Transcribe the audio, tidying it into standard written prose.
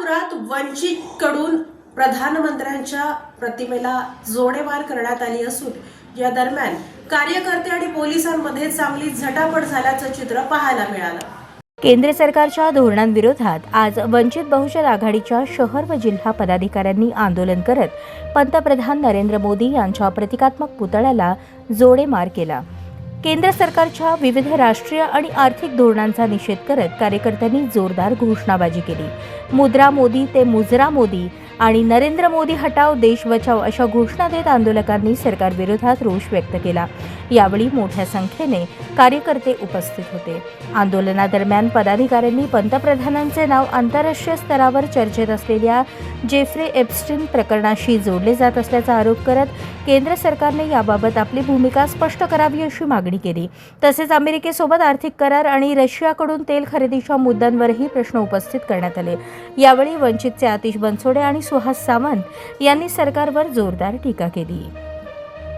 सोलापुरात वंचितकडून प्रधानमंत्र्यांच्या प्रतिमेला जोडेमार करण्यात आली असून या दरम्यान कार्यकर्ते आणि पोलिसांमध्ये चांगली झटापट झाल्याचं चित्र पाहायला मिळालं। केंद्र सरकारच्या धोरणांविरोधात आज वंचित बहुजन आघाडीच्या शहर व जिल्हा पदाधिकाऱ्यांनी आंदोलन करत पंतप्रधान नरेंद्र मोदी यांच्या प्रतिकात्मक पुतळ्याला जोडेमार केला। केंद्र सरकारच्या विविध राष्ट्रीय आणि आर्थिक धोरणांचा निषेध करत कार्यकर्त्यांनी जोरदार घोषणाबाजी केली। मुद्रा मोदी ते मुजरा मोदी आणि नरेंद्र मोदी हटाव देश बचाव अशा घोषणा देत आंदोलकांनी सरकारविरोधात रोष व्यक्त केला। यावेळी मोठ्या संख्येने कार्यकर्ते उपस्थित होते। आंदोलनादरम्यान पदाधिकाऱ्यांनी पंतप्रधानांचे नाव आंतरराष्ट्रीय स्तरावर चर्चेत असलेल्या जेफ्रे एप्स्टीन प्रकरणाशी जोडले जात असल्याचा आरोप करत केंद्र सरकारने याबाबत आपली भूमिका स्पष्ट करावी अशी मागणी केली। तसेच अमेरिकेसोबत आर्थिक करार आणि रशियाकडून तेल खरेदीच्या मुद्द्यांवरही प्रश्न उपस्थित करण्यात आले। यावेळी वंचितचे आतिश बनसोडे आणि सुहास सावंत यांनी सरकारवर जोरदार टीका केली।